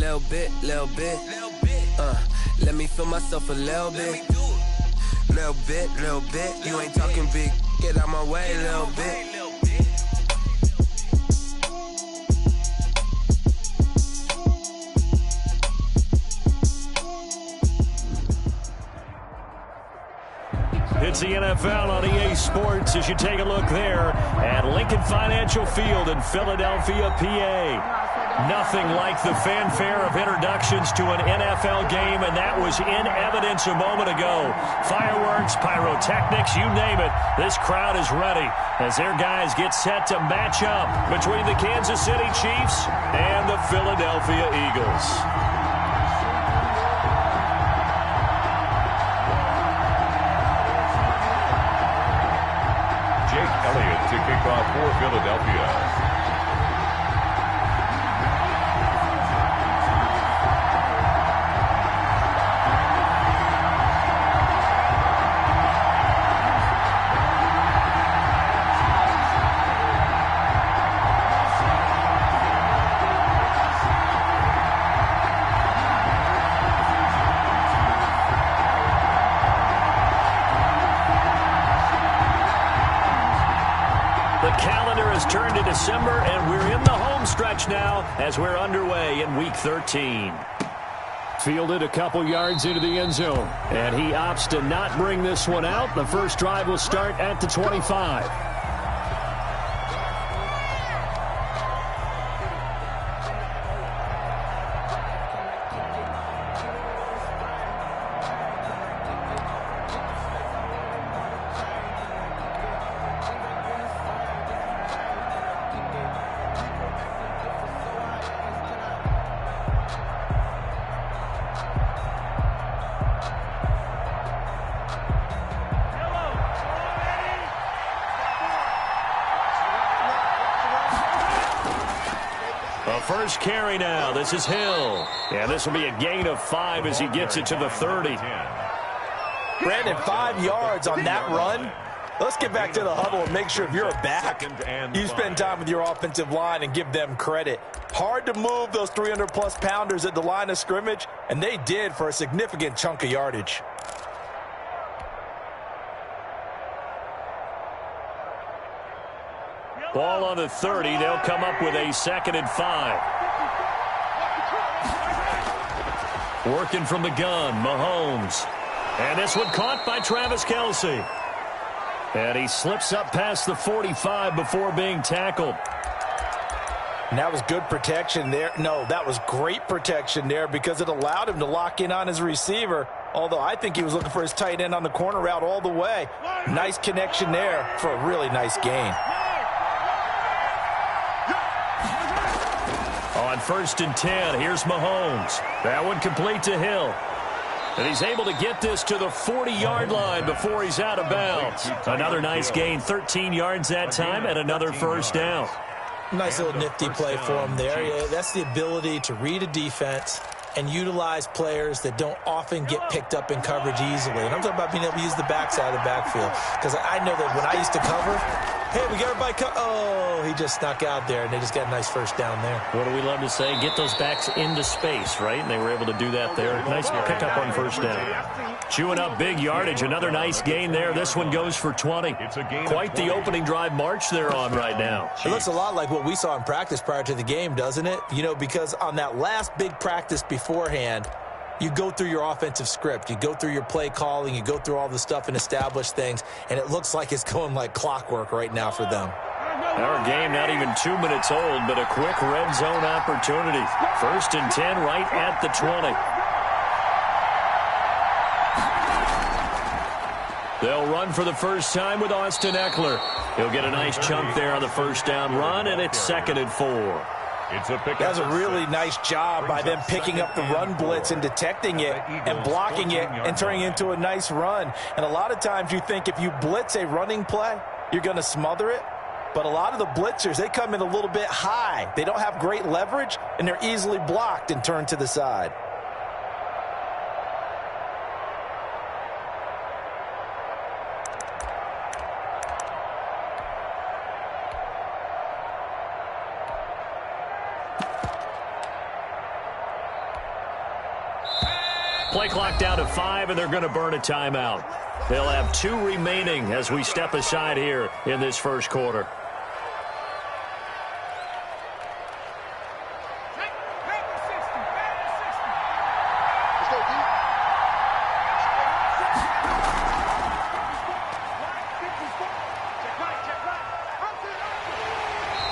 Little bit. Let me feel myself a little bit. Little bit. You ain't talking big. Get out my way, little bit. It's the NFL on EA Sports as you take a look there at Lincoln Financial Field in Philadelphia, PA. Nothing like the fanfare of introductions to an NFL game, and that was in evidence a moment ago. Fireworks, pyrotechnics, you name it. This crowd is ready as their guys get set to match up between the Kansas City Chiefs and the Philadelphia Eagles. Elliott to kick off for Philadelphia. Turned to December, and we're in the home stretch now as we're underway in Week 13. Fielded a couple yards into the end zone, and he opts to not bring this one out. The first drive will start at the 25. First carry now. This is Hill. And this will be a gain of 5 as he gets it to the 30. Brandon, 5 yards on that run. Let's get back to the huddle and make sure if you're a back, you spend time with your offensive line and give them credit. Hard to move those 300-plus pounders at the line of scrimmage, and they did for a significant chunk of yardage. Ball on the 30. They'll come up with a 2nd and 5. Working from the gun, Mahomes. And this one caught by Travis Kelce. And he slips up past the 45 before being tackled. And that was good protection there. No, that was great protection there because it allowed him to lock in on his receiver. Although I think he was looking for his tight end on the corner route all the way. Nice connection there for a really nice gain. On 1st and 10, here's Mahomes. That one complete to Hill. And he's able to get this to the 40-yard line before he's out of bounds. Another nice gain, 13 yards that time, and another first down. Nice little nifty play for him there. Yeah, that's the ability to read a defense and utilize players that don't often get picked up in coverage easily. And I'm talking about being able to use the backside of the backfield. Because I know that when I used to cover, hey, we got everybody oh, he just snuck out there, and they just got a nice first down there. What do we love to say? Get those backs into space, right? And they were able to do that there. Nice pickup on first down. Chewing up big yardage. Another nice gain there. This one goes for 20. Quite the opening drive march they're on right now. It looks a lot like what we saw in practice prior to the game, doesn't it? You know, because on that last big practice beforehand, you go through your offensive script. You go through your play calling. You go through all the stuff and establish things. And it looks like it's going like clockwork right now for them. Our game not even 2 minutes old, but a quick red zone opportunity. 1st and 10 right at the 20. They'll run for the first time with Austin Eckler. He'll get a nice chunk there on the first down run, and it's 2nd and 4. That's a really nice job by them picking up the run blitz and detecting it and blocking it and turning it into a nice run. And a lot of times you think if you blitz a running play, you're going to smother it. But a lot of the blitzers, they come in a little bit high. They don't have great leverage, and they're easily blocked and turned to the side. Play clock down to 5, and they're going to burn a timeout. They'll have 2 remaining as we step aside here in this first quarter.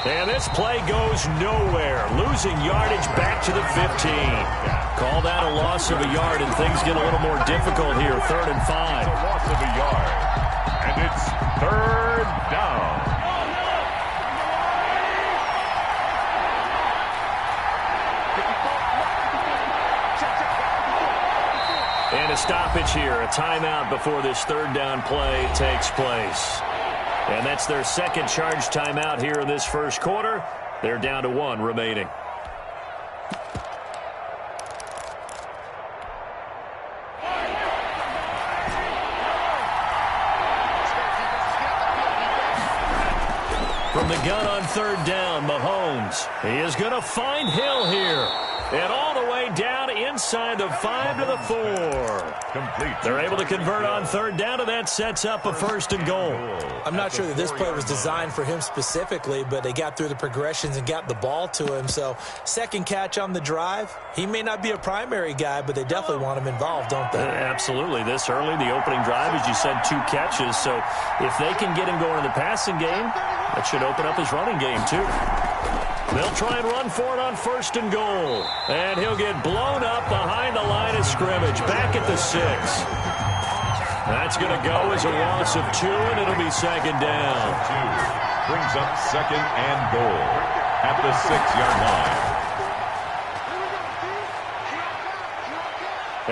And this play goes nowhere. Losing yardage back to the 15. Call that a loss of a yard, and things get a little more difficult here. 3rd and 5. It's a loss of a yard. And it's 3rd down. And a stoppage here. A timeout before this 3rd down play takes place. And that's their second charge timeout here in this first quarter. They're down to 1 remaining. From the gun on 3rd down, Mahomes. He is going to find Hill here. And all the way down inside the 5 to the 4. Complete. They're able to convert on 3rd down, and that sets up a 1st and goal. I'm not sure that this play was designed for him specifically, but they got through the progressions and got the ball to him. So, second catch on the drive. He may not be a primary guy, but they definitely want him involved, don't they? Absolutely. This early, the opening drive, as you said, 2 catches. So, if they can get him going in the passing game, that should open up his running game, too. They'll try and run for it on 1st and goal. And he'll get blown up behind the line of scrimmage, back at the 6. That's going to go as a loss of 2, and it'll be 2nd down. 2 brings up 2nd and goal at the 6-yard line.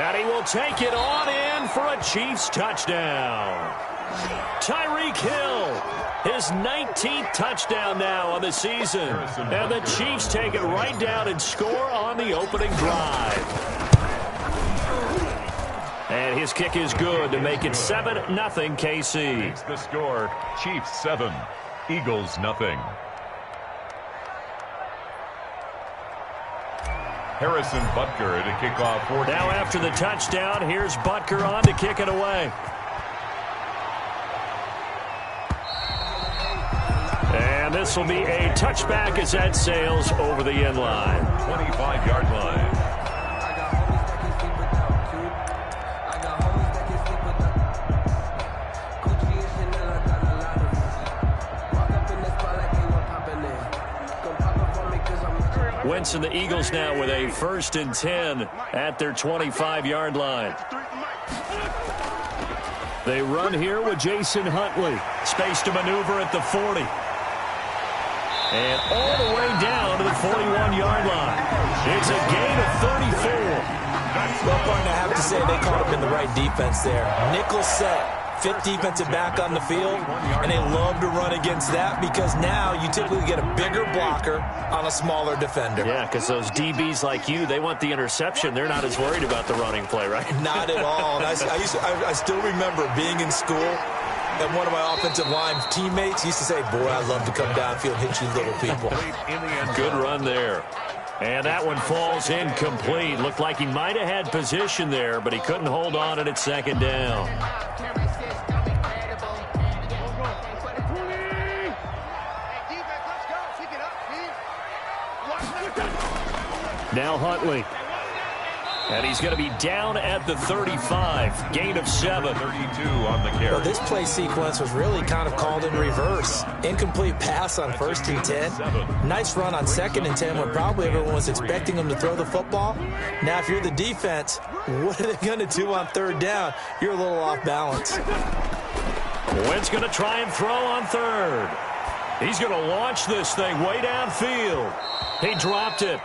And he will take it on in for a Chiefs touchdown. Tyreek Hill, his 19th touchdown now on the season. And the Chiefs take it right down and score on the opening drive. And his kick is good to make it 7-0 KC. It's the score. Chiefs 7, Eagles nothing. Harrison Butker to kick off 14. Now after the touchdown, here's Butker on to kick it away. And this will be a touchback as that sails over the end line. 25-yard line. Wentz and the Eagles now with a 1st and 10 at their 25-yard line. They run here with Jason Huntley. Space to maneuver at the 40. And all the way down to the 41-yard line. It's a gain of 34. Well, partner, I have to say they caught him in the right defense there. Nickel set. 5th defensive back on the field, and they love to run against that because now you typically get a bigger blocker on a smaller defender. Yeah, because those DBs like you, they want the interception. They're not as worried about the running play, right? Not at all. And I still remember being in school, and one of my offensive line teammates used to say, boy, I love to come downfield and hit you little people. Good run there. And that one falls incomplete. Looked like he might have had position there, but he couldn't hold on, and it's 2nd down. Now Huntley. And he's going to be down at the 35. Gain of 7. 32 on the carry. Well, this play sequence was really kind of called in reverse. Incomplete pass on 1st and 10. Nice run on 2nd and 10 when probably everyone was expecting him to throw the football. Now, if you're the defense, what are they going to do on 3rd down? You're a little off balance. Wentz going to try and throw on 3rd. He's going to launch this thing way downfield. He dropped it.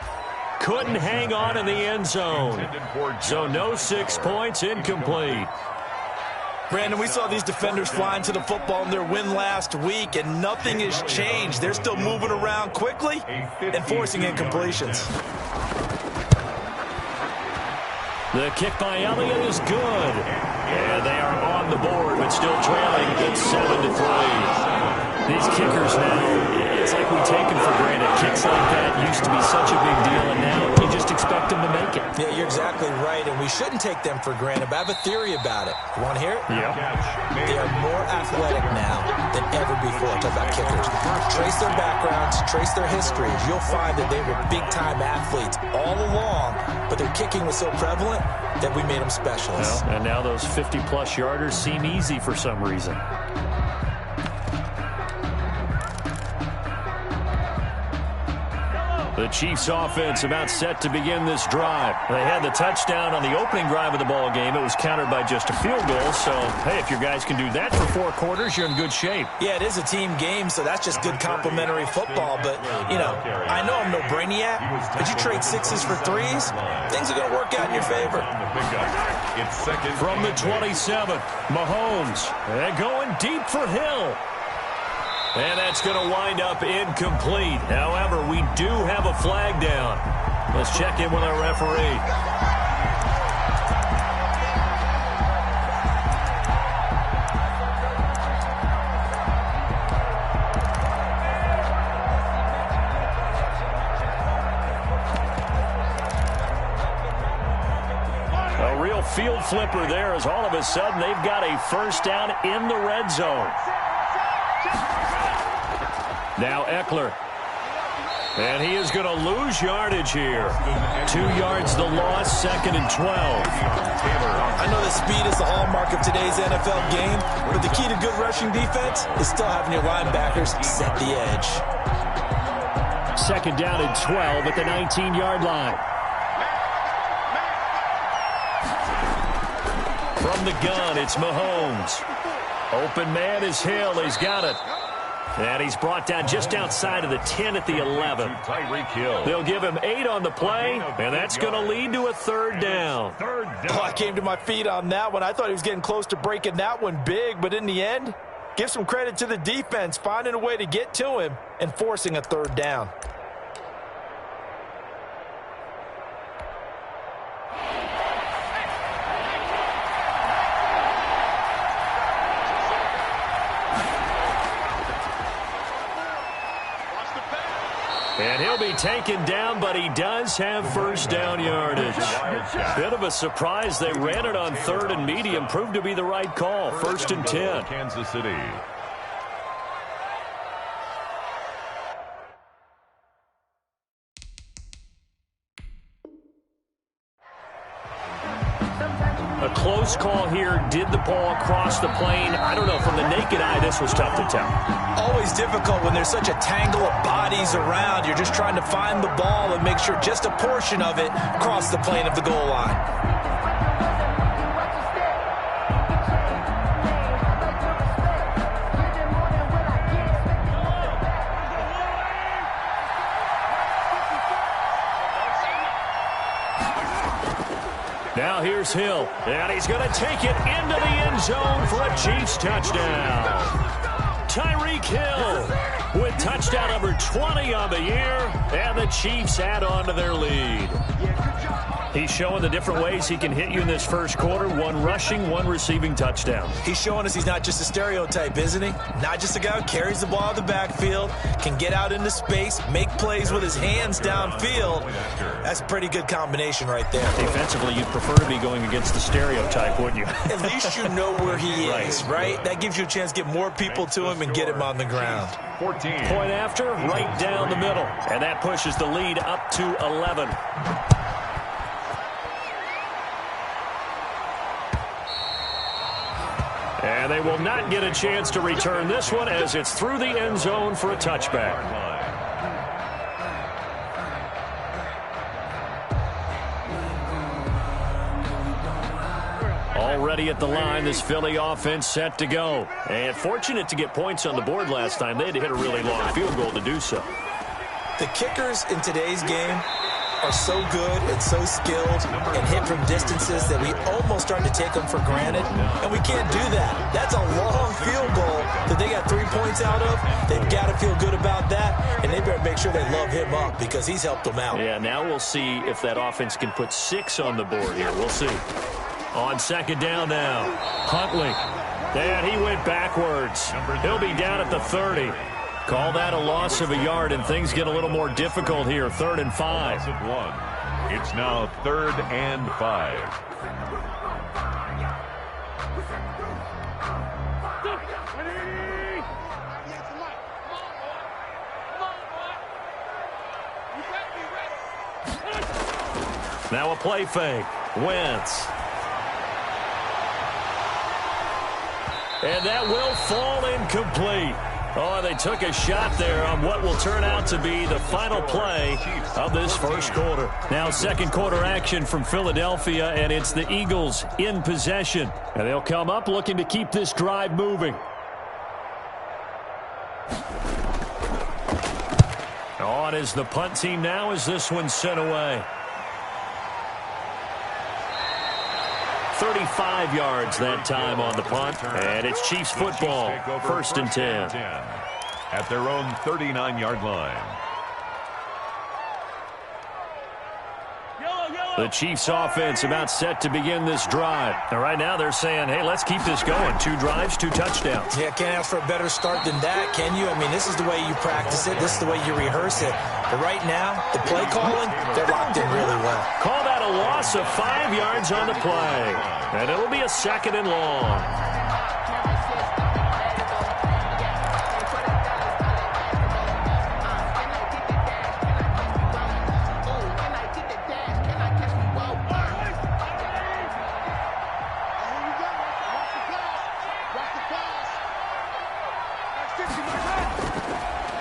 Couldn't hang on in the end zone. So no 6 points, incomplete. Brandon, we saw these defenders flying to the football in their win last week, and nothing has changed. They're still moving around quickly and forcing incompletions. The kick by Elliott is good. And they are on the board, but still trailing at 7-3. These kickers now, it's like we take them for granted. Kicks like that used to be such a big deal, and now you just expect them to make it. Yeah, you're exactly right, and we shouldn't take them for granted, but I have a theory about it. You want to hear it? Yeah. They are more athletic now than ever before. Talk about kickers. Trace their backgrounds, trace their histories. You'll find that they were big-time athletes all along, but their kicking was so prevalent that we made them specialists. Well, and now those 50-plus yarders seem easy for some reason. The Chiefs offense about set to begin this drive. They had the touchdown on the opening drive of the ball game. It was countered by just a field goal. So, hey, if your guys can do that for 4 quarters, you're in good shape. Yeah, it is a team game, so that's just good complimentary football. But, you know, I know I'm no brainiac, but you trade 6s for 3s, things are going to work out in your favor. From the 27, Mahomes. They're going deep for Hill. And that's going to wind up incomplete. However, we do have a flag down. Let's check in with our referee. A real field flipper there as all of a sudden they've got a first down in the red zone. Now Eckler. And he is going to lose yardage here. 2 yards the loss, 2nd and 12. I know that speed is the hallmark of today's NFL game, but the key to good rushing defense is still having your linebackers set the edge. 2nd down and 12 at the 19-yard line. From the gun, it's Mahomes. Open man is Hill. He's got it. And he's brought down just outside of the 10 at the 11. They'll give him 8 on the play, and that's going to lead to a 3rd down. Oh, I came to my feet on that one. I thought he was getting close to breaking that one big, but in the end, give some credit to the defense, finding a way to get to him and forcing a 3rd down. And he'll be taken down, but he does have first down yardage. Bit of a surprise. They ran it on 3rd and medium. Proved to be the right call. 1st and 10. Kansas City. A close call here. Did the ball cross the plane? I don't know. From the naked eye, this was tough to tell. Always difficult when there's such a tangle of bodies around. You're just trying to find the ball and make sure just a portion of it crossed the plane of the goal line. Now here's Hill, and he's going to take it into the end zone for a Chiefs touchdown. Tyreek Hill with touchdown number 20 on the year, and the Chiefs add on to their lead. He's showing the different ways he can hit you in this first quarter. 1 rushing, 1 receiving touchdown. He's showing us he's not just a stereotype, isn't he? Not just a guy who carries the ball in the backfield, can get out into space, make plays with his hands downfield. That's a pretty good combination right there. Defensively, you'd prefer to be going against the stereotype, wouldn't you? At least you know where he is, right? That gives you a chance to get more people to him and get him on the ground. 14. Point after, right down the middle. And that pushes the lead up to 11. And they will not get a chance to return this one as it's through the end zone for a touchback. Already at the line, this Philly offense set to go. And fortunate to get points on the board last time. They had to hit a really long field goal to do so. The kickers in today's game are so good and so skilled and hit from distances that we almost start to take them for granted, and we can't do that. That's a long field goal that they got 3 points out of. They've got to feel good about that, and they better make sure they love him up because he's helped them out. Yeah, now we'll see if that offense can put 6 on the board here. We'll see. On 2nd down now, Huntley. And he went backwards. He'll be down at the 30. Call that a loss of a yard, and things get a little more difficult here. 3rd and 5. It's now 3rd and 5. Now a play fake. Wentz. And that will fall incomplete. Oh, they took a shot there on what will turn out to be the final play of this first quarter. Now second quarter action from Philadelphia, and it's the Eagles in possession. And they'll come up looking to keep this drive moving. Oh, it is the punt team now as this one's sent away. 35 yards that time on the punt, and it's Chiefs football, 1st and 10. At their own 39-yard line. The Chiefs offense about set to begin this drive. And right now they're saying, hey, let's keep this going. 2 drives, 2 touchdowns. Yeah, can't ask for a better start than that, can you? I mean, this is the way you practice it. This is the way you rehearse it. But right now, the play calling, they're locked in really well. Call that a loss of 5 yards on the play. And it'll be a 2nd and long.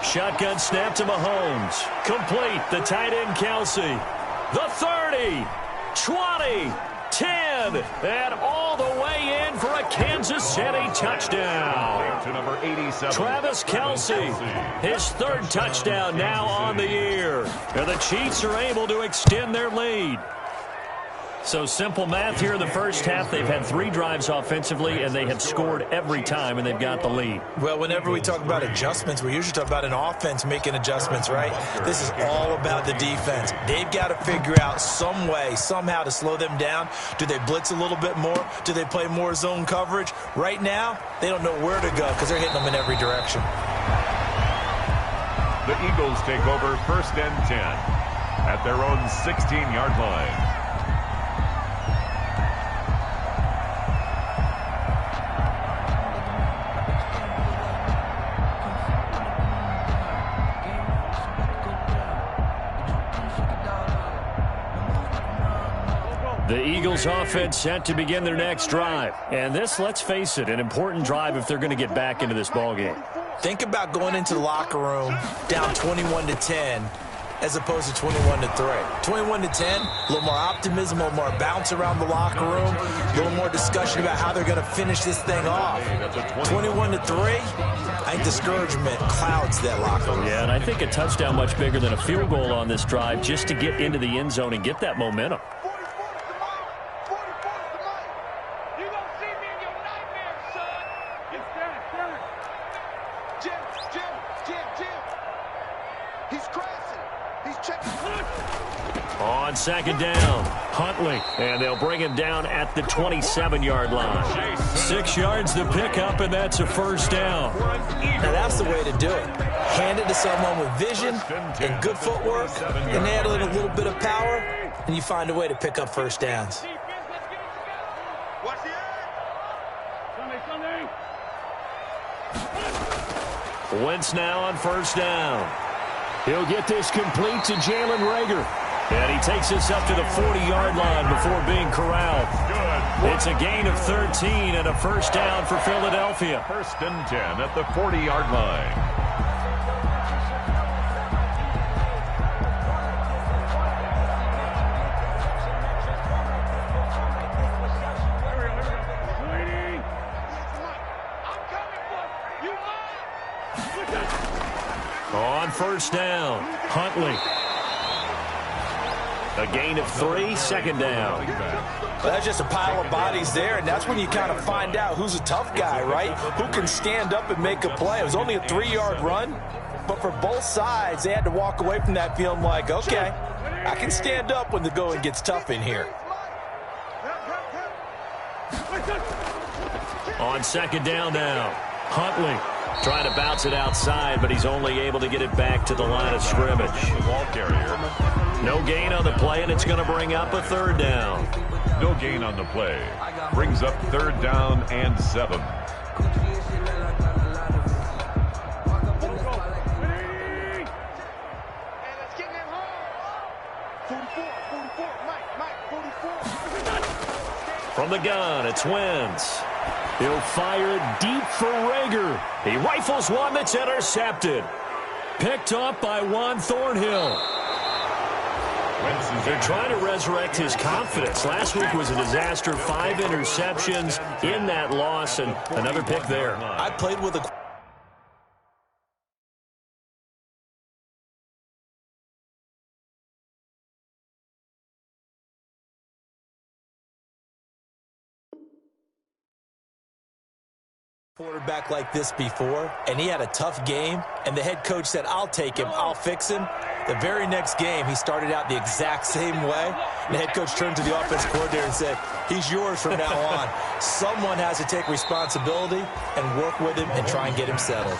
Shotgun snap to Mahomes. Complete. The tight end, Kelsey. The 30, 20, 10, and all the way in for a Kansas City touchdown. To number 87. Travis Kelsey, his 3rd touchdown now on the year. And the Chiefs are able to extend their lead. So simple math here in the first half. They've had 3 drives offensively, and they have scored every time, and they've got the lead. Well, whenever we talk about adjustments, we usually talk about an offense making adjustments, right? This is all about the defense. They've got to figure out some way, somehow to slow them down. Do they blitz a little bit more? Do they play more zone coverage? Right now, they don't know where to go because they're hitting them in every direction. The Eagles take over 1st and 10 at their own 16-yard line. The Eagles offense set to begin their next drive. And this, let's face it, an important drive if they're going to get back into this ballgame. Think about going into the locker room down 21-10 as opposed to 21-3. 21-10, a little more optimism, a little more bounce around the locker room, a little more discussion about how they're going to finish this thing off. 21-3, I think discouragement clouds that locker room. Yeah, and I think a touchdown much bigger than a field goal on this drive just to get into the end zone and get that momentum. On 2nd down, Huntley, and they'll bring him down at the 27-yard line. 6 yards to pick up, and that's a 1st down. Now that's the way to do it. Hand it to someone with vision and good footwork, and add in a little bit of power, and you find a way to pick up 1st downs. Wentz now on 1st down. He'll get this complete to Jalen Reagor. And he takes this up to the 40-yard line before being corralled. It's a gain of 13 and a 1st down for Philadelphia. 1st and 10 at the 40-yard line. On 1st down, Huntley. A gain of 3, 2nd down. Well, that's just a pile of bodies there, and that's when you kind of find out who's a tough guy, right? Who can stand up and make a play. It was only a 3-yard run, but for both sides, they had to walk away from that feeling like, okay, I can stand up when the going gets tough in here. On 2nd down now, Huntley. Trying to bounce it outside, but he's only able to get it back to the line of scrimmage. Ball carrier. No gain on the play, and it's going to bring up a third down. No gain on the play. Brings up third down and 7. From the gun, it's Wentz. He'll fire it deep for Rager. He rifles one that's intercepted. Picked up by Juan Thornhill. They're trying to resurrect his confidence. Last week was a disaster. 5 interceptions in that loss, and another pick there. I played with a quarterback like this before, and he had a tough game, and the head coach said, I'll take him, I'll fix him. The very next game, he started out the exact same way, and the head coach turned to the offense coordinator and said, he's yours from now on. Someone has to take responsibility and work with him and try and get him settled.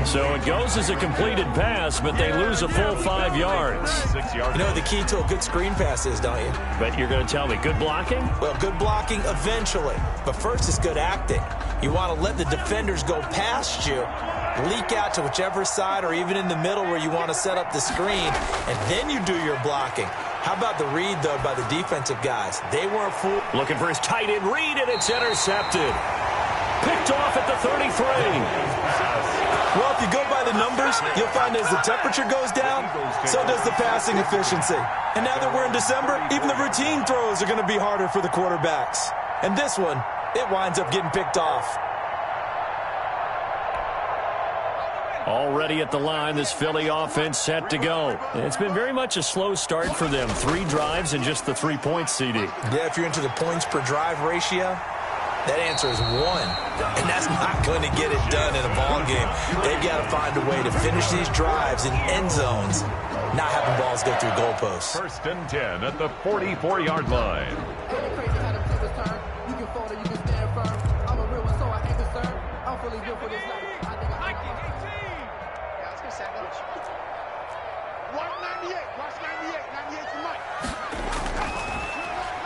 So it goes as a completed pass, but they lose a full 5 yards. 6 yards. You know the key to a good screen pass is, don't you? But you're going to tell me, good blocking? Well, good blocking eventually, but first it's good acting. You want to let the defenders go past you, leak out to whichever side or even in the middle where you want to set up the screen, and then you do your blocking. How about the read, though, by the defensive guys? They weren't fooled. Looking for his tight end read, and it's intercepted. Picked off at the 33. Well, if you go by the numbers, you'll find as the temperature goes down, so does the passing efficiency. And now that we're in December, even the routine throws are going to be harder for the quarterbacks. And this one, it winds up getting picked off. Already at the line, this Philly offense set to go. It's been very much a slow start for them. 3 drives and just the 3 points, CD. Yeah, if you're into the points per drive ratio, that answer is 1. And that's not going to get it done in a ball game. They've got to find a way to finish these drives in end zones, not having balls go through goalposts. 1st and 10 at the 44-yard line.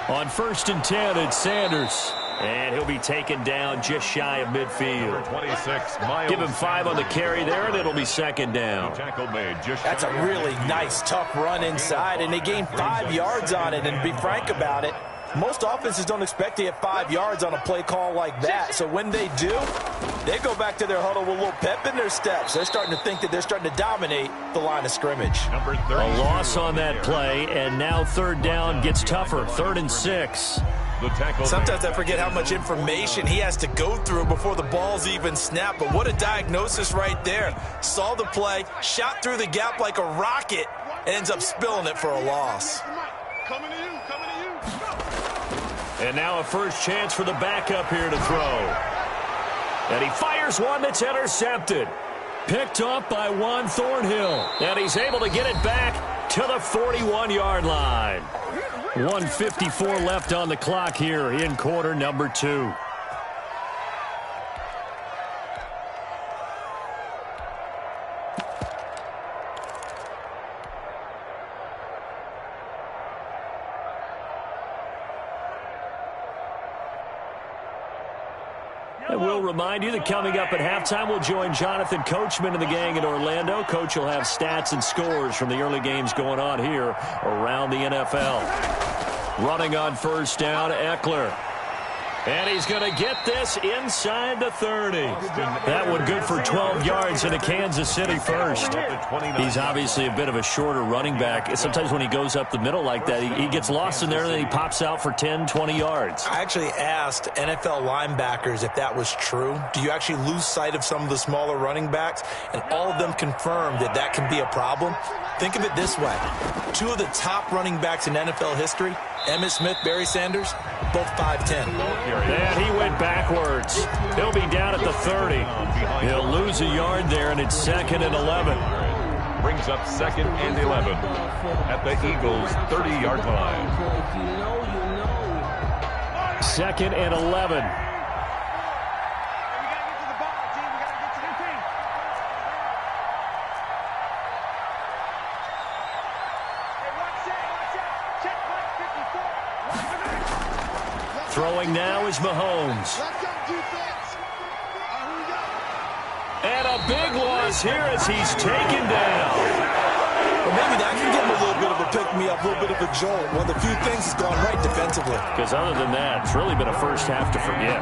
On 1st and 10, it's Sanders. And he'll be taken down just shy of midfield. 26, Miles. Give him 5 on the carry there, and it'll be 2nd down. Tackle made just That's a really nice, tough run inside, and they gained 5 yards on it. And to be frank about it, most offenses don't expect to get 5 yards on a play call like that. So when they do, they go back to their huddle with a little pep in their steps. They're starting to think that they're starting to dominate the line of scrimmage. Number 30. A loss on that play, and now 3rd down gets tougher. 3rd and 6. The tackle Sometimes made. I forget how much information he has to go through before the ball's even snapped. But what a diagnosis right there. Saw the play, shot through the gap like a rocket, and ends up spilling it for a loss. Coming to you, coming to you. And now a first chance for the backup here to throw. And he fires one that's intercepted. Picked up by Juan Thornhill. And he's able to get it back to the 41-yard line. 1:54 left on the clock here in quarter number 2. And we'll remind you that coming up at halftime, we'll join Jonathan Coachman and the gang in Orlando. Coach will have stats and scores from the early games going on here around the NFL. Running on 1st down, Eckler. And he's going to get this inside the 30. That one good for 12 yards into Kansas City first. He's obviously a bit of a shorter running back. Sometimes when he goes up the middle like that, he gets lost in there and then he pops out for 10, 20 yards. I actually asked NFL linebackers if that was true. Do you actually lose sight of some of the smaller running backs? And all of them confirmed that that can be a problem. Think of it this way. 2 of the top running backs in NFL history, Emmitt Smith, Barry Sanders, both 5'10". And he went backwards. He'll be down at the 30. He'll lose a yard there, and it's 2nd and 11. Brings up 2nd and 11 at the Eagles' 30-yard line. 2nd and 11. Throwing now is Mahomes. And a big loss here as he's taken down. Well, maybe that can give him a little bit of a pick-me-up, a little bit of a jolt. One of the few things that's gone right defensively. Because other than that, it's really been a first half to forget.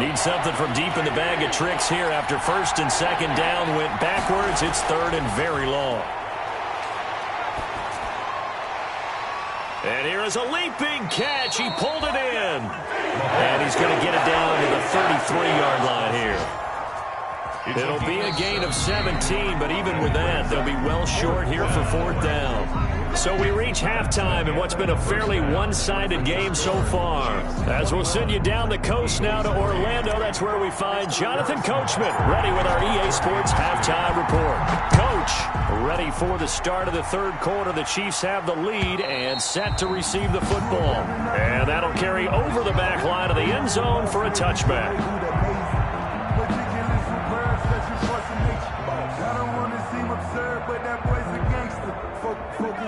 Need something from deep in the bag of tricks here after first and second down went backwards. It's third and very long. And here is a leaping catch. He pulled it in. And he's going to get it down to the 33-yard line here. It'll be a gain of 17, but even with that, they'll be well short here for fourth down. So we reach halftime in what's been a fairly one-sided game so far. As we'll send you down the coast now to Orlando, that's where we find Jonathan Coachman, ready with our EA Sports halftime report. Coach, ready for the start of the third quarter. The Chiefs have the lead and set to receive the football. And that'll carry over the back line of the end zone for a touchback.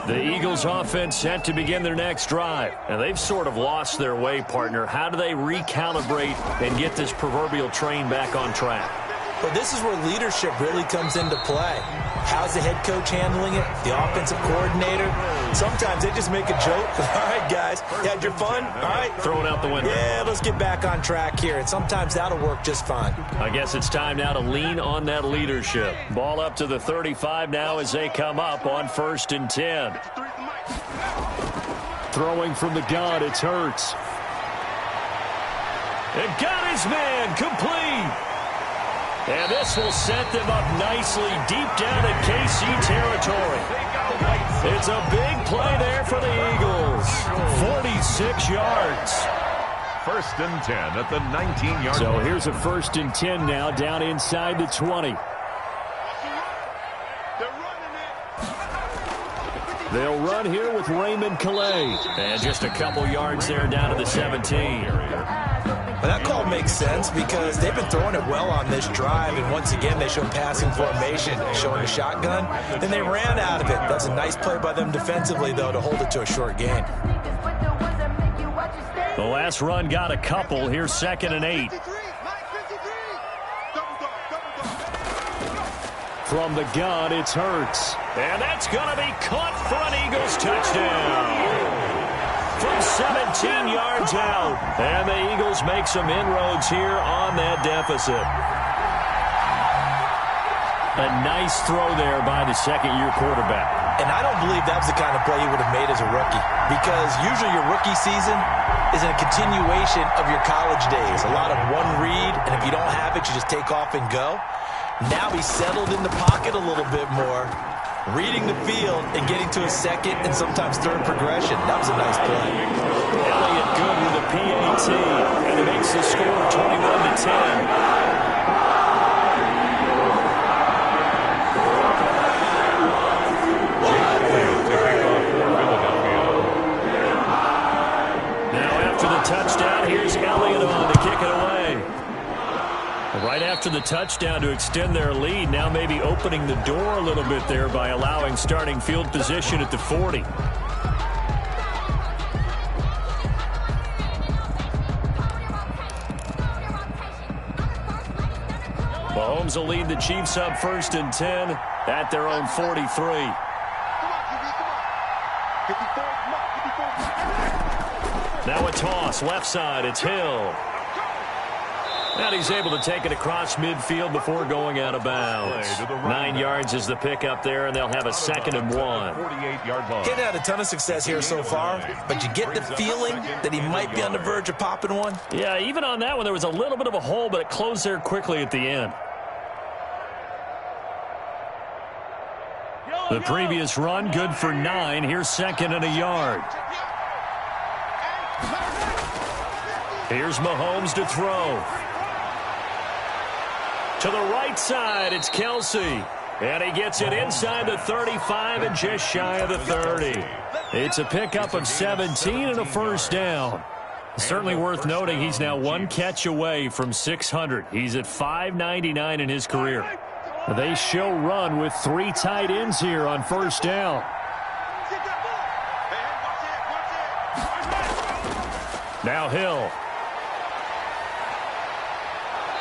The Eagles offense set to begin their next drive. And they've sort of lost their way, partner. How do they recalibrate and get this proverbial train back on track? Well, this is where leadership really comes into play. How's the head coach handling it? The offensive coordinator? Sometimes they just make a joke. All right, guys, you had your fun? All right. Throw it out the window. Yeah, let's get back on track here. And sometimes that'll work just fine. I guess it's time now to lean on that leadership. Ball up to the 35 now as they come up on 1st and 10. Throwing from the gun, it's Hurts. And got his man complete. And this will set them up nicely deep down in KC territory. It's a big play there for the Eagles. 46 yards. 1st and 10 at the 19-yard line. So here's a 1st and 10 now down inside the 20. They'll run here with Raymond Calais. And just a couple yards there down to the 17. Well, that call makes sense because they've been throwing it well on this drive, and once again they show passing formation, showing a shotgun. Then they ran out of it. That's a nice play by them defensively, though, to hold it to a short gain. The last run got a couple. Here's 2nd and 8. From the gun, it's Hurts. And that's going to be caught for an Eagles touchdown. From 17 yards out. And the Eagles make some inroads here on that deficit. A nice throw there by the second-year quarterback. And I don't believe that was the kind of play he would have made as a rookie. Because usually your rookie season is a continuation of your college days. A lot of one read, and if you don't have it, you just take off and go. Now he's settled in the pocket a little bit more, reading the field and getting to a second and sometimes third progression. That was a nice play. Elliott good with a PAT, and it makes the score 21-10. Touchdown. Here's Elliott on to kick it away. Right after the touchdown to extend their lead, now maybe opening the door a little bit there by allowing starting field position at the 40. Mahomes will lead the Chiefs up 1st and 10 at their own 43. Now a toss, left side, it's Hill. And he's able to take it across midfield before going out of bounds. 9 yards is the pickup there, and they'll have a 2nd and 1. 48-yard line. He's had a ton of success here so far, but you get the feeling that he might be on the verge of popping one. Yeah, even on that one, there was a little bit of a hole, but it closed there quickly at the end. The previous run, good for 9. Here's 2nd and a yard. Here's Mahomes to throw. To the right side, it's Kelsey. And he gets it inside the 35 and just shy of the 30. It's a pickup of 17 and a 1st down. Certainly worth noting he's now one catch away from 600. He's at 599 in his career. They show run with 3 tight ends here on first down. Now Hill.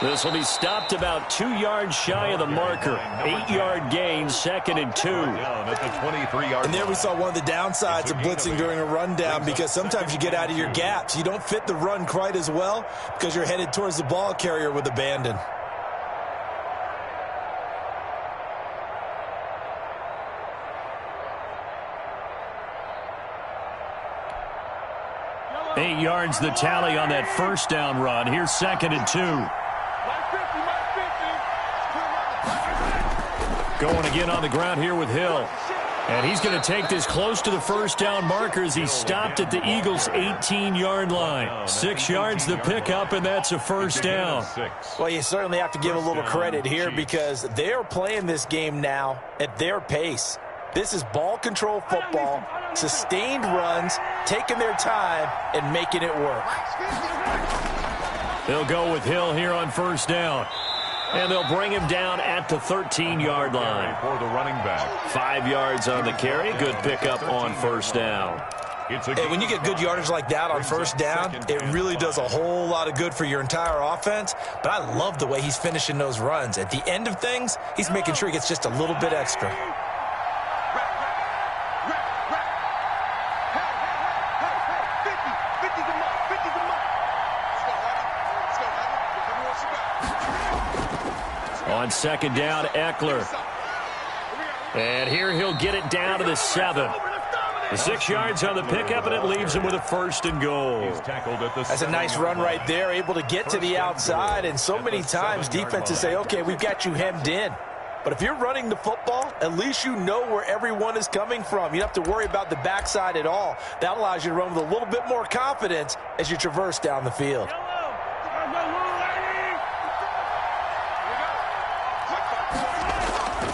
This will be stopped about 2 yards shy of the marker. 8-yard gain, 2nd and 2. And there we saw one of the downsides of blitzing during a rundown, because sometimes you get out of your gaps. You don't fit the run quite as well because you're headed towards the ball carrier with abandon. Eight yards the tally on that first down run. Here's 2nd and 2. Going again on the ground here with Hill. And he's going to take this close to the first down marker as he stopped at the Eagles' 18-yard line. 6 yards the pickup, and that's a first down. Well, you certainly have to give a little credit here because they're playing this game now at their pace. This is ball control football, sustained runs, taking their time, and making it work. They'll go with Hill here on first down. And they'll bring him down at the 13-yard line. For the running back. 5 yards on the carry. Good pickup on first down. Hey, when you get good yardage like that on first down, it really does a whole lot of good for your entire offense. But I love the way he's finishing those runs. At the end of things, he's making sure he gets just a little bit extra. On second down, Eckler. And here he'll get it down to the 7. 6 yards on the pickup, and it leaves him with a 1st and goal. That's a nice run right there, able to get to the outside. And so many times defenses say, okay, we've got you hemmed in. But if you're running the football, at least you know where everyone is coming from. You don't have to worry about the backside at all. That allows you to run with a little bit more confidence as you traverse down the field.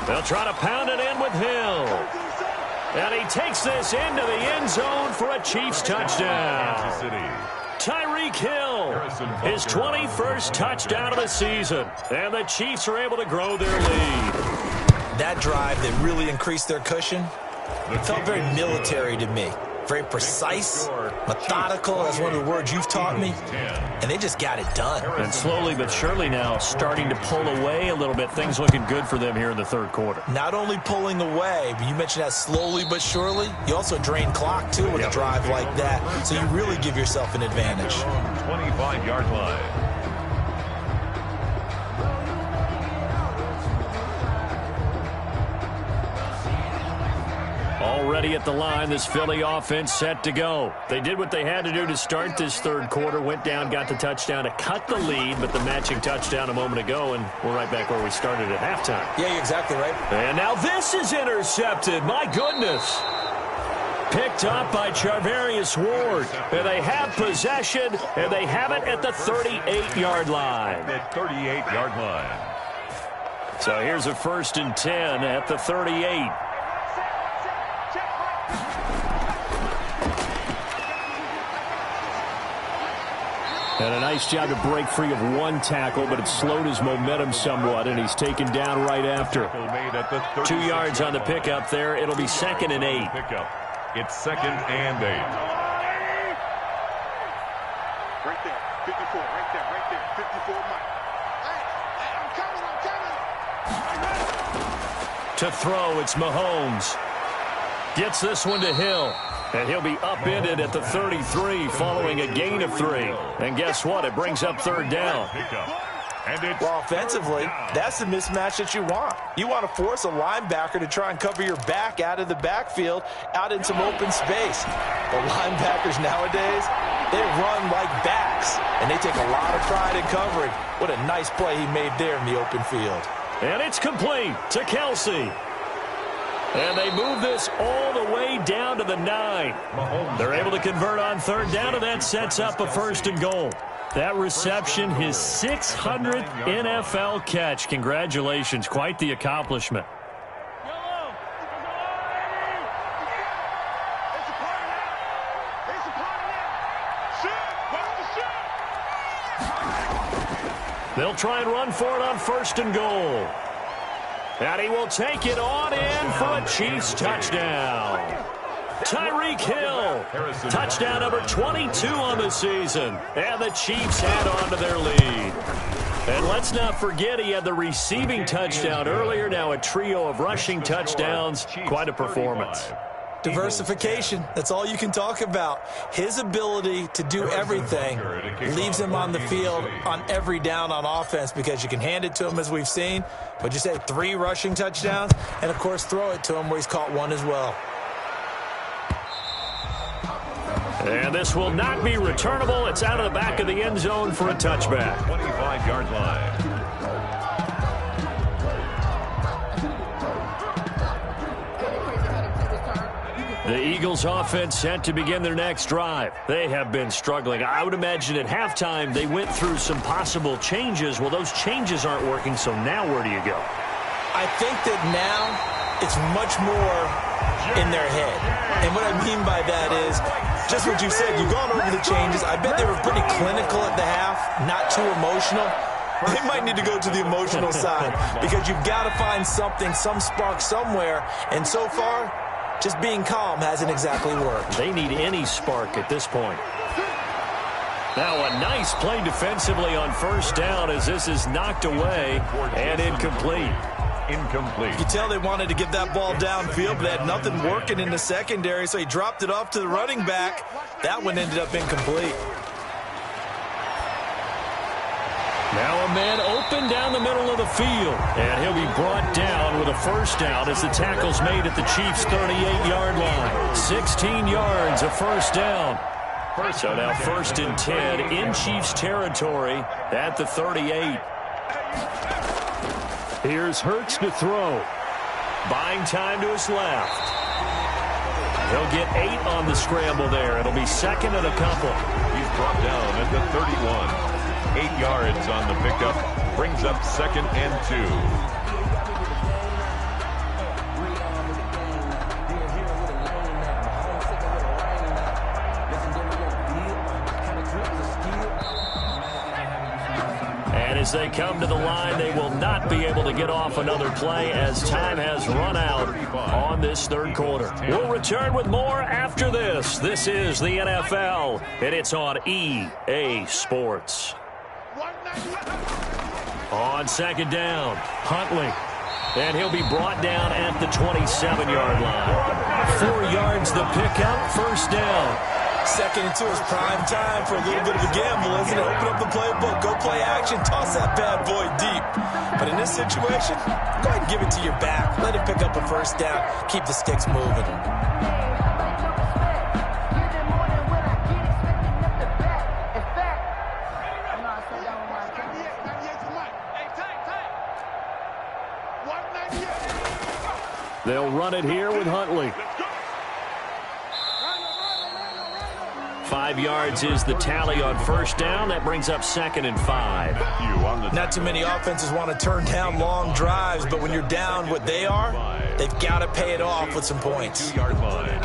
They'll try to pound it in with Hill. And he takes this into the end zone for a Chiefs touchdown. Tyreek Hill, his 21st touchdown of the season. And the Chiefs are able to grow their lead. That drive that really increased their cushion, it felt very military to me. Very precise, methodical. That's one of the words you've taught me. And they just got it done. And slowly but surely now starting to pull away a little bit. Things looking good for them here in the third quarter. Not only pulling away, but you mentioned that slowly but surely. You also drain clock, too, with a drive like that. So you really give yourself an advantage. 25-yard line. Already at the line, this Philly offense set to go. They did what they had to do to start this third quarter, went down, got the touchdown to cut the lead, but the matching touchdown a moment ago, and we're right back where we started at halftime. Yeah, you're exactly right. And now this is intercepted. My goodness. Picked up by Charvarius Ward. And they have possession, and they have it at the 38-yard line. The 38-yard line. So here's a 1st and 10 at the 38. And a nice job to break free of one tackle, but it slowed his momentum somewhat, and he's taken down right after. 2 yards on the pickup there. It'll be 2nd and 8. It's 2nd and 8. Right there, 54, right there, 54, Mike. Hey, I'm coming. To throw, it's Mahomes. Gets this one to Hill. And he'll be upended at the 33 following a gain of 3. And guess what? It brings up third down. Well, offensively, that's the mismatch that you want. You want to force a linebacker to try and cover your back out of the backfield, out in some open space. The linebackers nowadays, they run like backs, and they take a lot of pride in covering. What a nice play he made there in the open field. And it's complete to Kelsey. And they move this all the way down to the 9. They're able to convert on third down, and that sets up a 1st and goal. That reception, his 600th NFL catch. Congratulations. Quite the accomplishment. They'll try and run for it on 1st and goal. And he will take it on in for a Chiefs touchdown. Tyreek Hill, touchdown number 22 on the season. And the Chiefs add on to their lead. And let's not forget he had the receiving touchdown earlier. Now a trio of rushing touchdowns. Quite a performance. Diversification, that's all you can talk about. His ability to do everything leaves him on the field on every down on offense because you can hand it to him as we've seen. What'd you say, 3 rushing touchdowns? And, of course, throw it to him where he's caught 1 as well. And this will not be returnable. It's out of the back of the end zone for a touchback. 25-yard line. The Eagles offense set to begin their next drive. They have been struggling. I would imagine at halftime they went through some possible changes. Well, those changes aren't working, so now where do you go? I think that now it's much more in their head. And what I mean by that is just what you said. You've gone over the changes. I bet they were pretty clinical at the half, not too emotional. They might need to go to the emotional side because you've got to find something, some spark somewhere. And so far, just being calm hasn't exactly worked. They need any spark at this point. Now a nice play defensively on 1st down as this is knocked away and incomplete. Incomplete. You can tell they wanted to get that ball downfield, but they had nothing working in the secondary, so he dropped it off to the running back. That one ended up incomplete. Now a man open down the middle of the field, and he'll be brought down with a 1st down as the tackle's made at the Chiefs' 38-yard line. 16 yards, a 1st down. So now 1st and 10 in Chiefs territory at the 38. Here's Hurts to throw. Buying time to his left. He'll get 8 on the scramble there. It'll be 2nd and a couple. He's brought down at the 31. 8 yards on the pickup. Brings up 2nd and 2. As they come to the line, they will not be able to get off another play as time has run out on this 3rd quarter. We'll return with more after this. This is the NFL, and it's on EA Sports. On 2nd down, Huntley. And he'll be brought down at the 27-yard line. 4 yards the pickup, 1st down. 2nd and 2 is prime time for a little bit of a gamble, isn't it? Open up the playbook, go play action, toss that bad boy deep. But in this situation, go ahead and give it to your back. Let it pick up a 1st down. Keep the sticks moving. They'll run it here with Huntley. 5 yards is the tally on 1st down. That brings up 2nd and 5. Not too many offenses want to turn down long drives, but when you're down what they are, they've got to pay it off with some points. 2-yard line.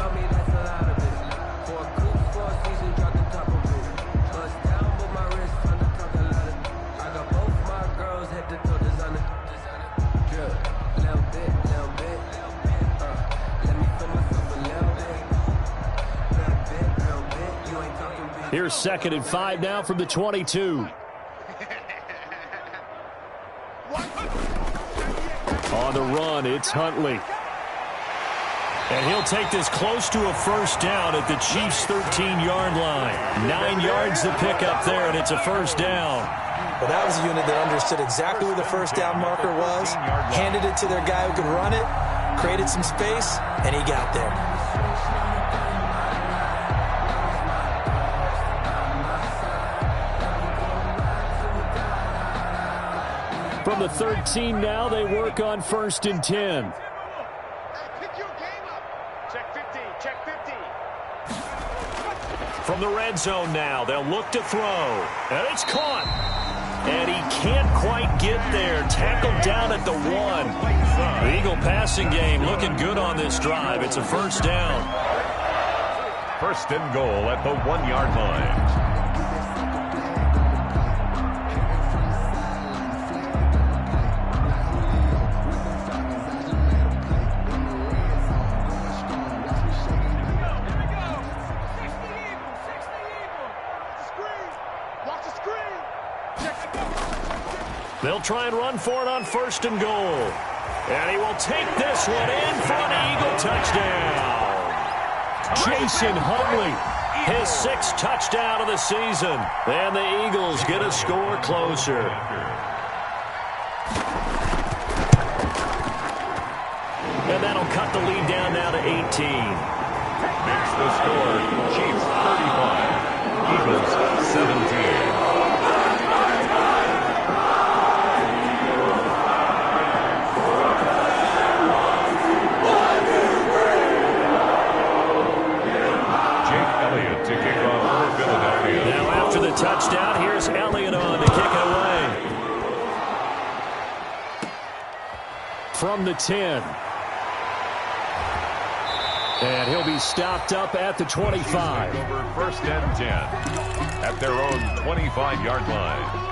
Here's 2nd and 5 now from the 22. On the run, it's Huntley. And he'll take this close to a 1st down at the Chiefs' 13-yard line. 9 yards the pickup there, and it's a 1st down. Well, that was a unit that understood exactly where the 1st down marker was, handed it to their guy who could run it, created some space, and he got there. From the 13 now, they work on 1st and 10. Check 50, check 50. From the red zone now, they'll look to throw. And it's caught. And he can't quite get there. Tackled down at the 1. The Eagle passing game looking good on this drive. It's a 1st down. 1st and goal at the 1-yard line. They'll try and run for it on 1st and goal. And he will take this one in for an Eagle touchdown. Jason Huntley, his 6th touchdown of the season. And the Eagles get a score closer. And that'll cut the lead down now to 18. Makes the score Chiefs 35, Eagles 17. To kick off for Philadelphia. Now after the touchdown, here's Elliott on to kick it away. From the 10. And he'll be stopped up at the 25. Over 1st and 10 at their own 25-yard line.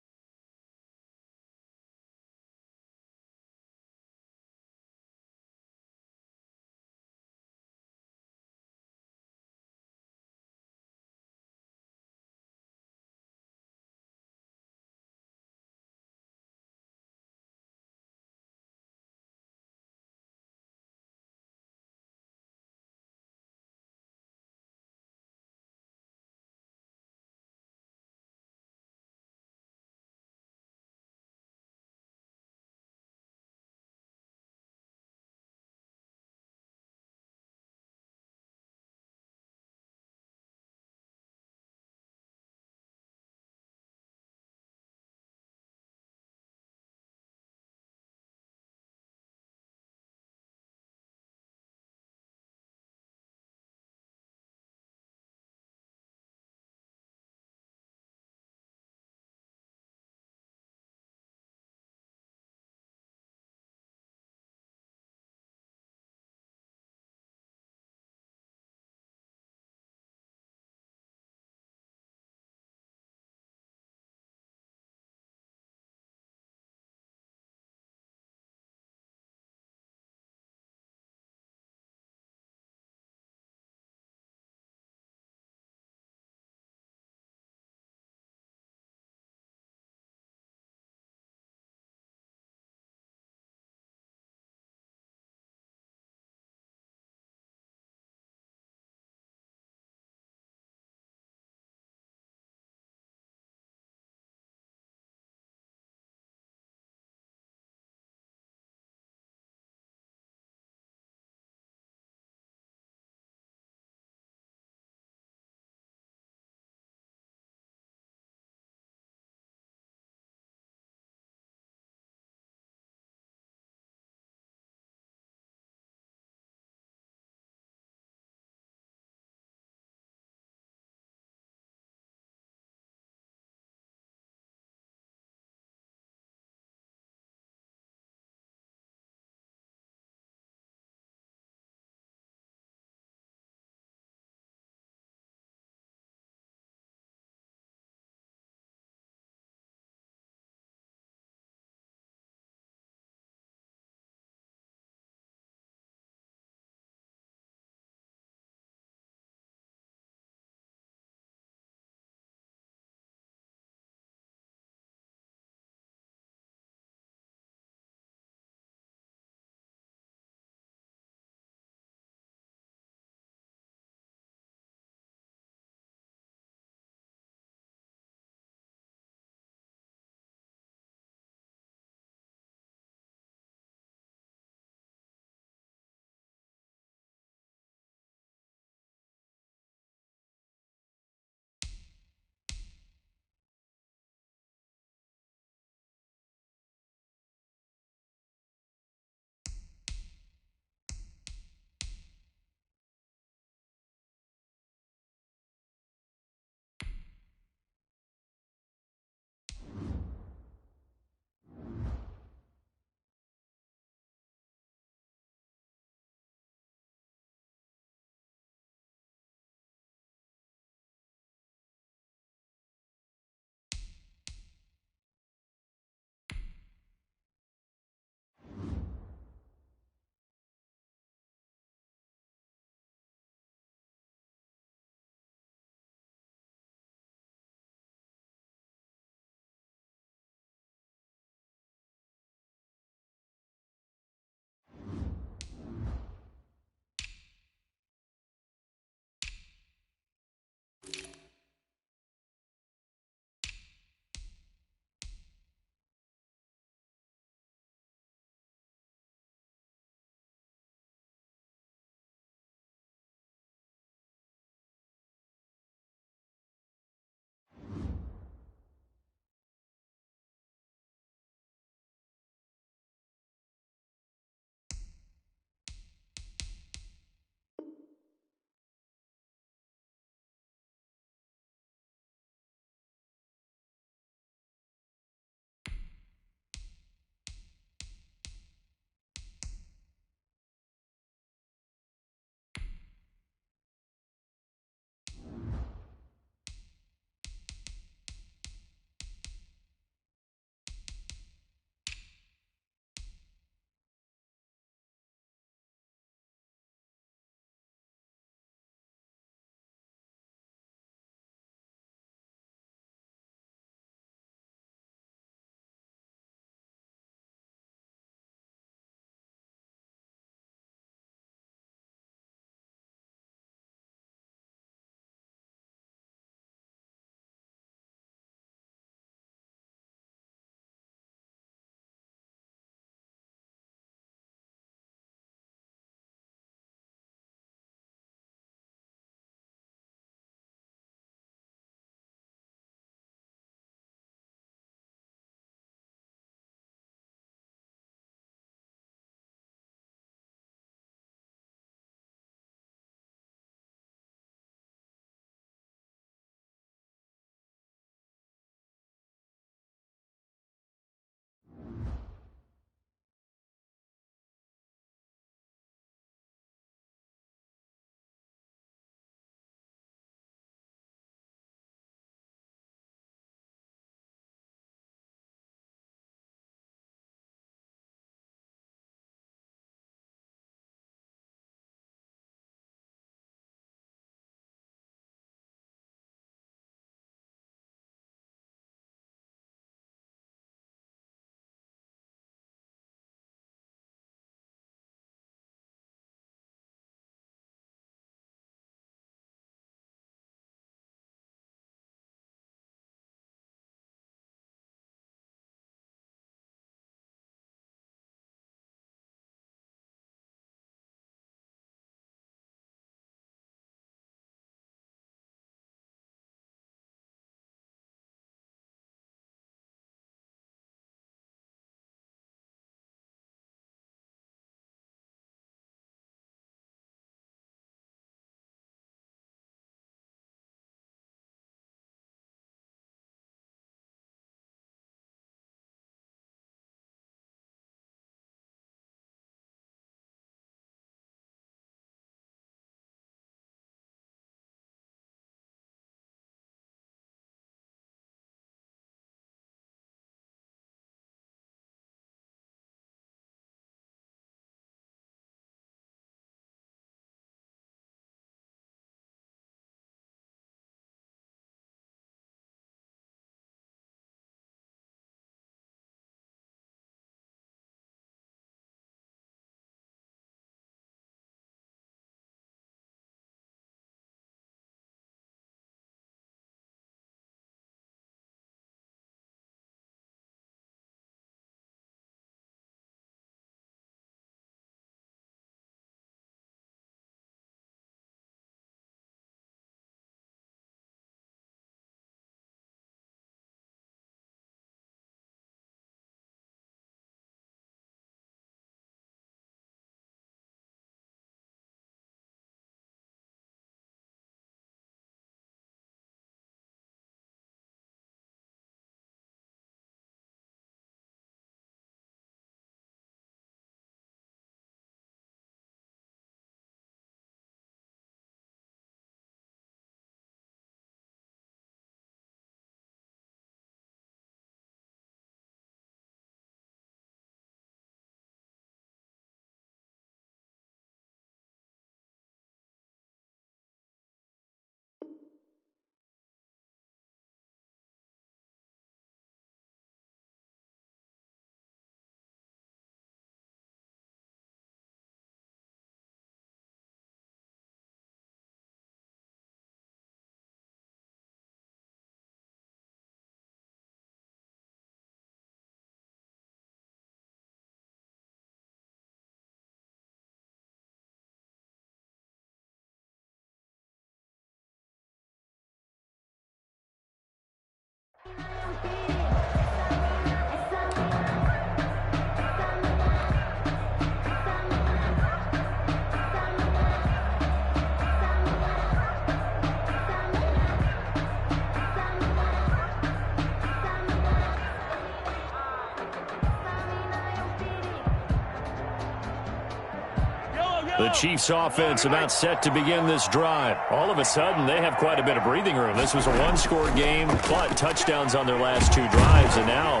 The Chiefs offense about set to begin this drive. All of a sudden, they have quite a bit of breathing room. This was a one-score game, but touchdowns on their last two drives, and now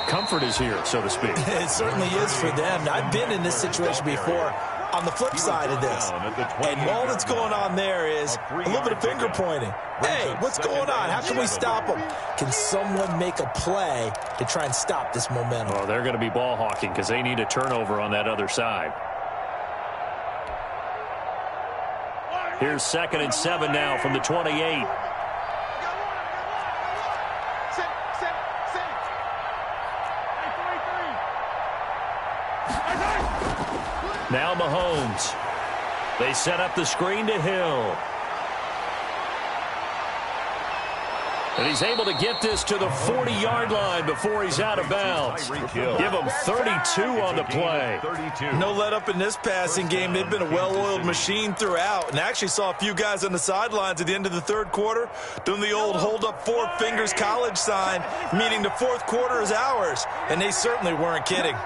comfort is here, so to speak. It certainly is for them. I've been in this situation before on the flip side of this. And all that's going on there is a little bit of finger pointing. Hey, what's going on? How can we stop them? Can someone make a play to try and stop this momentum? Oh, they're going to be ball hawking because they need a turnover on that other side. Here's 2nd and 7 now from the 28. Now Mahomes. They set up the screen to Hill. And he's able to get this to the 40-yard line before he's out of bounds. Give him 32 on the play. No let up in this passing game. They've been a well-oiled machine throughout. And actually saw a few guys on the sidelines at the end of the third quarter doing the old hold up 4 fingers college sign, meaning the fourth quarter is ours. And they certainly weren't kidding.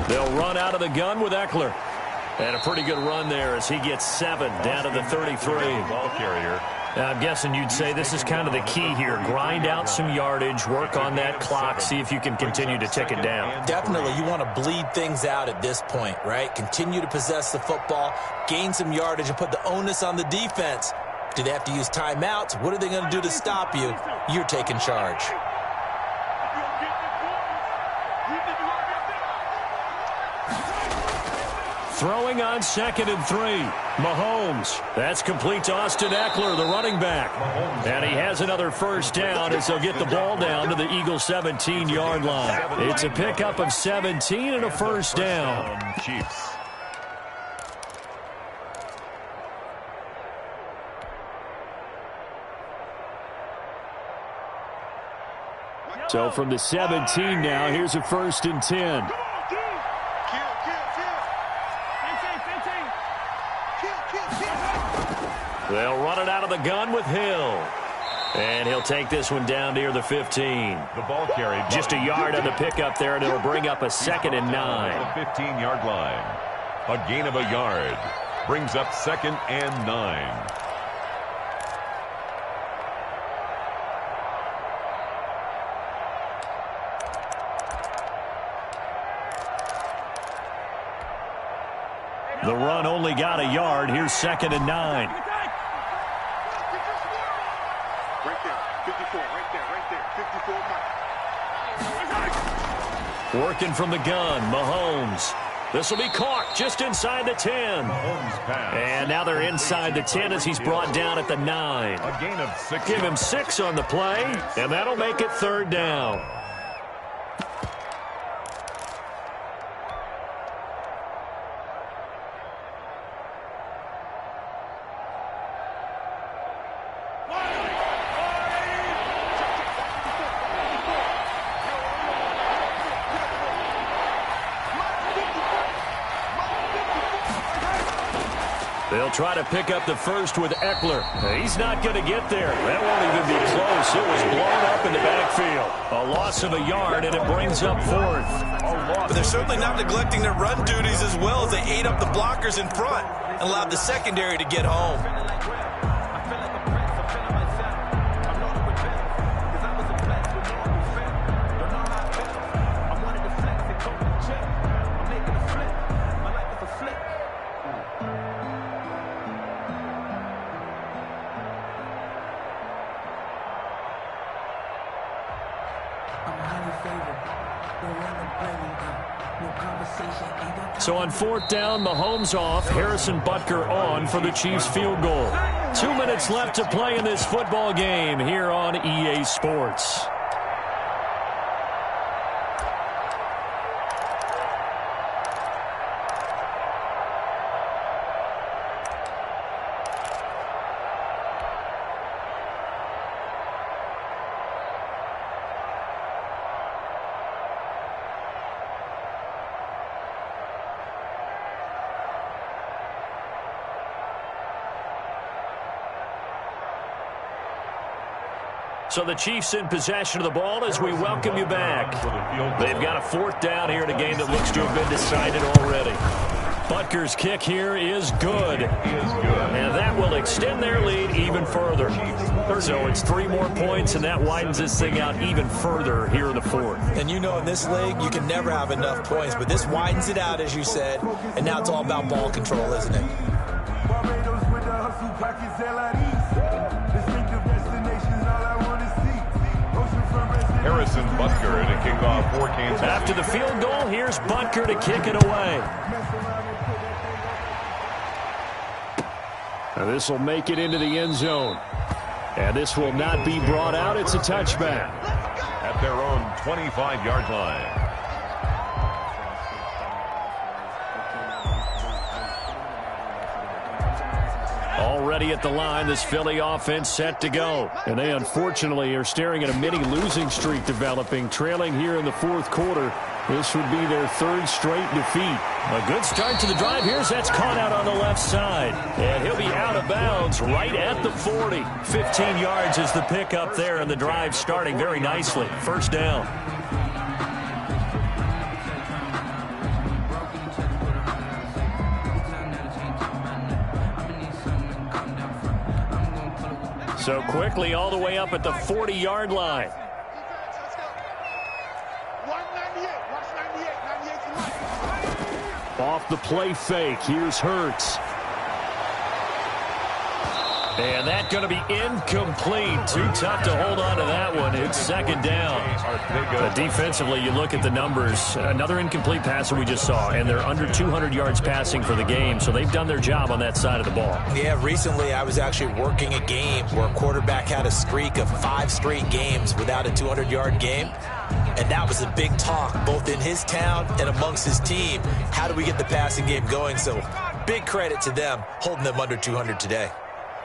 They'll run out of the gun with Eckler. And a pretty good run there as he gets 7 down to the 33. Ball carrier. Now, I'm guessing you'd say this is kind of the key here. Grind out some yardage, work on that clock, see if you can continue to tick it down. Definitely, you want to bleed things out at this point, right? Continue to possess the football, gain some yardage, and put the onus on the defense. Do they have to use timeouts? What are they going to do to stop you? You're taking charge. Throwing on 2nd and 3. Mahomes. That's complete to Austin Eckler, the running back. And he has another first down as they'll get the ball down to the Eagles' 17-yard line. It's a pickup of 17 and a first down. Chiefs. So from the 17 now, here's a 1st and 10. They'll run it out of the gun with Hill. And he'll take this one down near the 15. The ball carried. Just a yard on the pickup there, and it'll bring up a 2nd and 9. The 15-yard line. A gain of a yard. Brings up 2nd and 9. The run only got a yard. Here's 2nd and 9. Right there, 54, right there, 54 mark. Working from the gun, Mahomes. This will be caught just inside the 10. And now they're inside the 10 as he's brought down at the 9. A gain of 6. Give him 6 on the play, and that'll make it 3rd down. They'll try to pick up the first with Eckler. He's not going to get there. That won't even be close. It was blown up in the backfield. A loss of a yard, and it brings up 4th. But they're certainly not neglecting their run duties as well as they ate up the blockers in front and allowed the secondary to get home. So on 4th down, Mahomes off, Harrison Butker on for the Chiefs field goal. 2 minutes left to play in this football game here on EA Sports. So the Chiefs in possession of the ball as we welcome you back. They've got a 4th down here in a game that looks to have been decided already. Butker's kick here is good. And that will extend their lead even further. So it's 3 more points, and that widens this thing out even further here in the 4th. And you know, in this league, you can never have enough points, but this widens it out, as you said, and now it's all about ball control, isn't it? Harrison Butker in a kickoff for Kansas City. After the field goal, here's Butker to kick it away. Now this will make it into the end zone. And this will not be brought out. It's a touchback. At their own 25-yard line. Already at the line, this Philly offense set to go. And they unfortunately are staring at a mini losing streak developing, trailing here in the 4th quarter. This would be their 3rd straight defeat. A good start to the drive. Here's that's caught out on the left side. And he'll be out of bounds right at the 40. 15 yards is the pickup there, and the drive starting very nicely. 1st down. So quickly all the way up at the 40-yard line. Off the play fake, here's Hurts. And that's going to be incomplete. Too tough to hold on to that one. It's 2nd down. Defensively, you look at the numbers. Another incomplete pass that we just saw, and they're under 200 yards passing for the game, so they've done their job on that side of the ball. Yeah, recently I was actually working a game where a quarterback had a streak of 5 straight games without a 200-yard game. And that was a big talk, both in his town and amongst his team. How do we get the passing game going? So big credit to them, holding them under 200 today.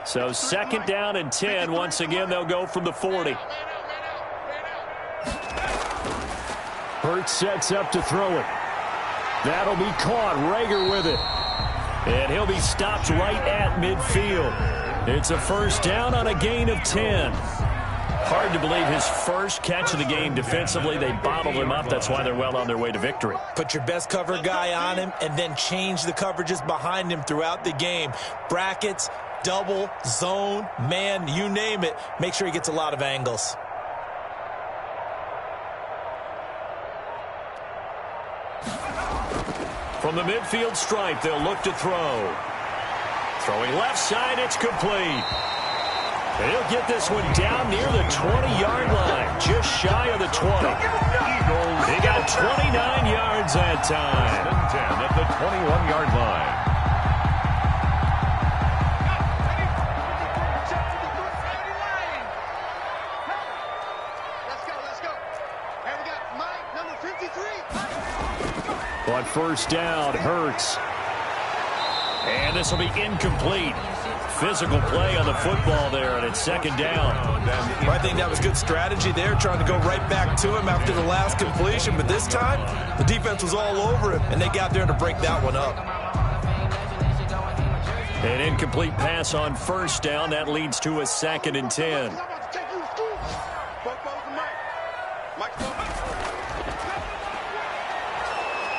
So 2nd down and 10. Once again, they'll go from the 40. Hurts sets up to throw it. That'll be caught. Rager with it. And he'll be stopped right at midfield. It's a 1st down on a gain of 10. Hard to believe his first catch of the game defensively. They bottled him up. That's why they're well on their way to victory. Put your best cover guy on him and then change the coverages behind him throughout the game. Brackets, double, zone, man, you name it. Make sure he gets a lot of angles. From the midfield stripe, they'll look to throw. Throwing left side, it's complete. And he'll get this one down near the 20-yard line, just shy of the 20. They got 29 yards that time. 10 at the 21-yard line. On 1st down, Hurts. And this will be incomplete. Physical play on the football there, and it's 2nd down. I think that was good strategy there, trying to go right back to him after the last completion. But this time, the defense was all over him, and they got there to break that one up. An incomplete pass on 1st down. That leads to a 2nd and 10.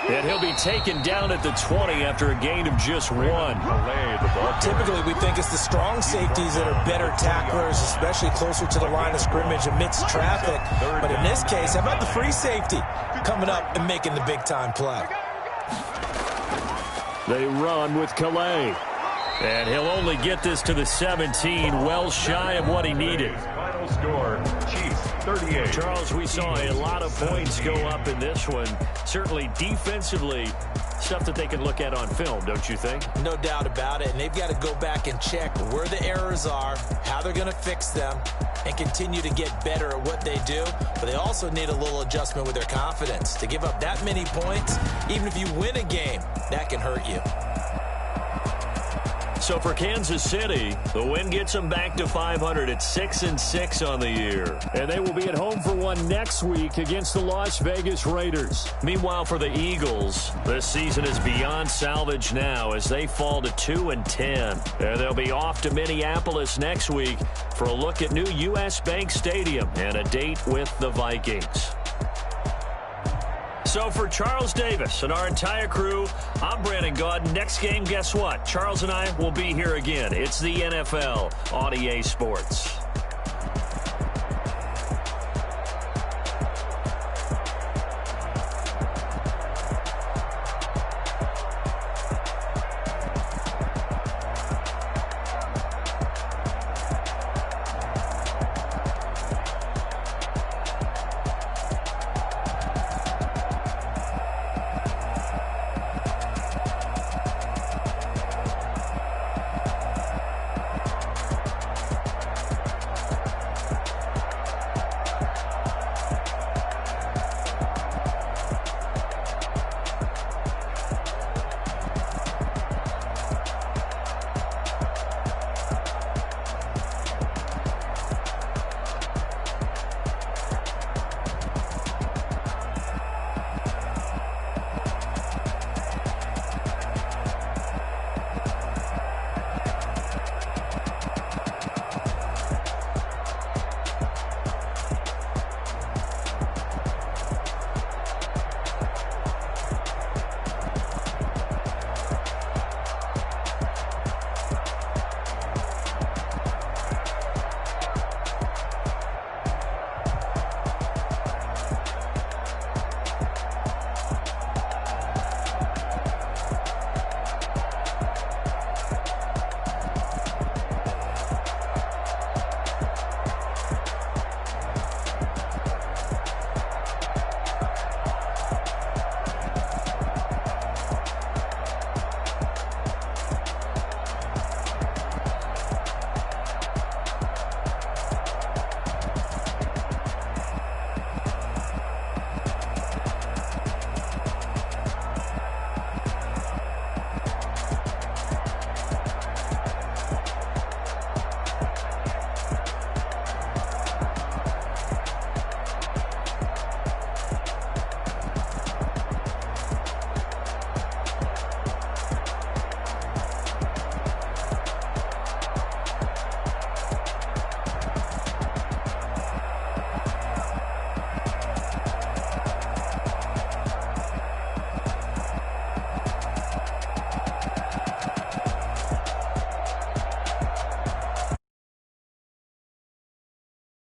And he'll be taken down at the 20 after a gain of just 1. Typically, we think it's the strong safeties that are better tacklers, especially closer to the line of scrimmage amidst traffic. But in this case, how about the free safety coming up and making the big-time play? They run with Calais. And he'll only get this to the 17, well shy of what he needed. Final score, Chiefs 38. Charles, we saw a lot of points go up in this one. Certainly defensively, stuff that they can look at on film, don't you think? No doubt about it. And they've got to go back and check where the errors are, how they're going to fix them, and continue to get better at what they do. But they also need a little adjustment with their confidence. To give up that many points, even if you win a game, that can hurt you. So for Kansas City, the win gets them back to 500 at 6-6 on the year. And they will be at home for one next week against the Las Vegas Raiders. Meanwhile, for the Eagles, this season is beyond salvage now as they fall to 2-10. And they'll be off to Minneapolis next week for a look at new U.S. Bank Stadium and a date with the Vikings. So for Charles Davis and our entire crew, I'm Brandon Gaudin. Next game, guess what? Charles and I will be here again. It's the NFL on EA Sports.